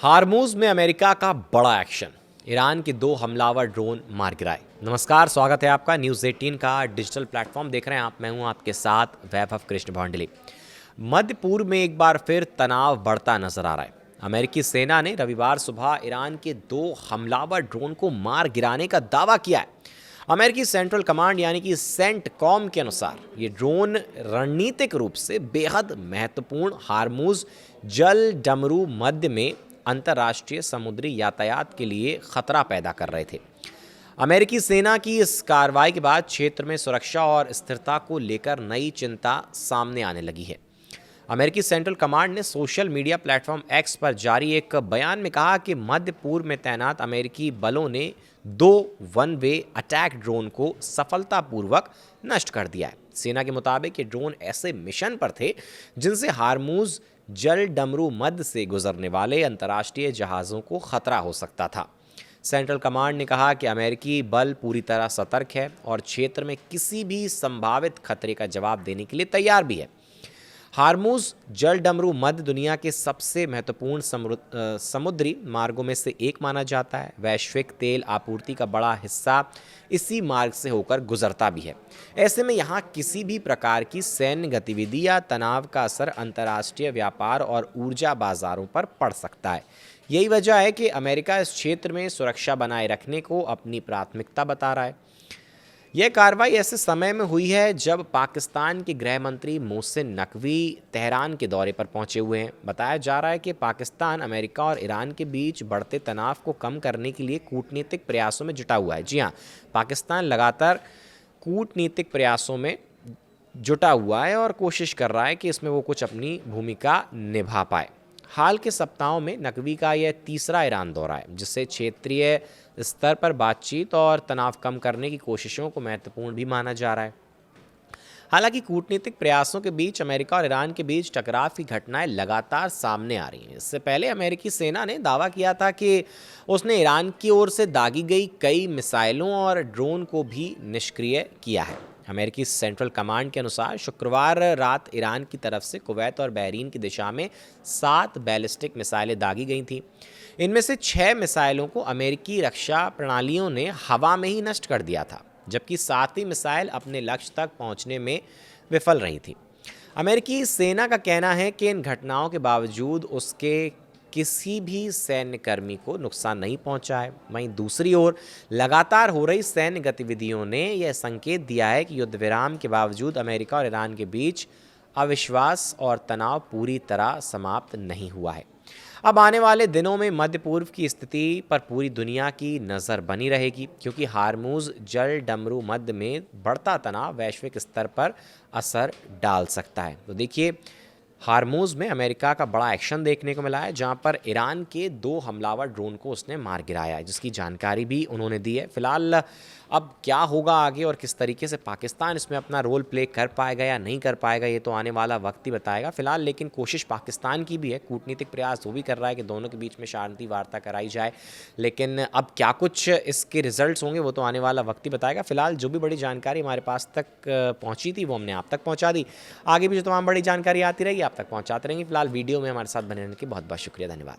Hormuz में America का बड़ा एक्शन। ईरान के 2 हमलावर ड्रोन मार गिराए। नमस्कार, स्वागत है आपका न्यूज़ 18 का डिजिटल प्लेटफॉर्म देख रहे हैं आप। मैं हूं आपके साथ वैभव कृष्ण भांडले। मध्य पूर्व में एक बार फिर तनाव बढ़ता नजर आ रहा है। अमेरिकी सेना ने रविवार सुबह ईरान के 2 हमलावर ड्रोन को मार गिराने का दावा किया है। अमेरिकी सेंट्रल कमांड यानी कि सेंटकॉम के अनुसार ये ड्रोन रणनीतिक रूप से बेहद महत्वपूर्ण हार्मूज जल डमरू मध्य में अंतर्राष्ट्रीय समुद्री यातायात के लिए खतरा पैदा कर रहे थे। अमेरिकी सेना की इस कार्रवाई के बाद क्षेत्र में सुरक्षा और स्थिरता को लेकर नई चिंता सामने आने लगी है। अमेरिकी सेंट्रल कमांड ने सोशल मीडिया प्लेटफॉर्म एक्स पर जारी एक बयान में कहा कि मध्य पूर्व में तैनात अमेरिकी बलों ने 2 वन वे अटैक ड्रोन को सफलतापूर्वक नष्ट कर दिया है। सेना के मुताबिक ये ड्रोन ऐसे मिशन पर थे जिनसे हार्मूज जल डमरू मध्य से गुजरने वाले अंतर्राष्ट्रीय जहाज़ों को खतरा हो सकता था। सेंट्रल कमांड ने कहा कि अमेरिकी बल पूरी तरह सतर्क है और क्षेत्र में किसी भी संभावित खतरे का जवाब देने के लिए तैयार भी है। हार्मूज जल डमरू मध्य दुनिया के सबसे महत्वपूर्ण समुद्री मार्गों में से एक माना जाता है। वैश्विक तेल आपूर्ति का बड़ा हिस्सा इसी मार्ग से होकर गुजरता भी है। ऐसे में यहाँ किसी भी प्रकार की सैन्य गतिविधि या तनाव का असर अंतर्राष्ट्रीय व्यापार और ऊर्जा बाजारों पर पड़ सकता है। यही वजह है कि अमेरिका इस क्षेत्र में सुरक्षा बनाए रखने को अपनी प्राथमिकता बता रहा है। यह कार्रवाई ऐसे समय में हुई है जब पाकिस्तान के गृह मंत्री मोहसिन नकवी तेहरान के दौरे पर पहुंचे हुए हैं। बताया जा रहा है कि पाकिस्तान अमेरिका और ईरान के बीच बढ़ते तनाव को कम करने के लिए कूटनीतिक प्रयासों में जुटा हुआ है। जी हाँ, पाकिस्तान लगातार कूटनीतिक प्रयासों में जुटा हुआ है और कोशिश कर रहा है कि इसमें वो कुछ अपनी भूमिका निभा पाए। हाल के सप्ताहों में नकवी का यह तीसरा ईरान दौरा है, जिससे क्षेत्रीय स्तर पर बातचीत और तनाव कम करने की कोशिशों को महत्वपूर्ण भी माना जा रहा है। हालांकि कूटनीतिक प्रयासों के बीच अमेरिका और ईरान के बीच टकराव की घटनाएं लगातार सामने आ रही हैं। इससे पहले अमेरिकी सेना ने दावा किया था कि उसने ईरान की ओर से दागी गई कई मिसाइलों और ड्रोन को भी निष्क्रिय किया है। अमेरिकी सेंट्रल कमांड के अनुसार शुक्रवार रात ईरान की तरफ से कुवैत और बहरीन की दिशा में 7 बैलिस्टिक मिसाइलें दागी गई थीं। इनमें से 6 मिसाइलों को अमेरिकी रक्षा प्रणालियों ने हवा में ही नष्ट कर दिया था, जबकि 7वीं मिसाइल अपने लक्ष्य तक पहुंचने में विफल रही थी। अमेरिकी सेना का कहना है कि इन घटनाओं के बावजूद उसके किसी भी सैन्य कर्मी को नुकसान नहीं पहुंचा है। वहीं दूसरी ओर लगातार हो रही सैन्य गतिविधियों ने यह संकेत दिया है कि युद्ध विराम के बावजूद अमेरिका और ईरान के बीच अविश्वास और तनाव पूरी तरह समाप्त नहीं हुआ है। अब आने वाले दिनों में मध्य पूर्व की स्थिति पर पूरी दुनिया की नज़र बनी रहेगी, क्योंकि हार्मूज जल डमरू मध्य में बढ़ता तनाव वैश्विक स्तर पर असर डाल सकता है। तो देखिए, हार्मूज में अमेरिका का बड़ा एक्शन देखने को मिला है, जहां पर ईरान के 2 हमलावर ड्रोन को उसने मार गिराया है, जिसकी जानकारी भी उन्होंने दी है। फिलहाल अब क्या होगा आगे और किस तरीके से पाकिस्तान इसमें अपना रोल प्ले कर पाएगा या नहीं कर पाएगा, ये तो आने वाला वक्त ही बताएगा। फिलहाल लेकिन कोशिश पाकिस्तान की भी है, कूटनीतिक प्रयास वो भी कर रहा है कि दोनों के बीच में शांति वार्ता कराई जाए। लेकिन अब क्या कुछ इसके रिजल्ट्स होंगे वो तो आने वाला वक्त ही बताएगा। फिलहाल जो भी बड़ी जानकारी हमारे पास तक पहुँची थी वो हमने आप तक पहुँचा दी। आगे भी जो तमाम बड़ी जानकारी आती रहेगी आप तक पहुँचाते रहेंगे। फिलहाल वीडियो में हमारे साथ बने रहने के बहुत बहुत शुक्रिया, धन्यवाद।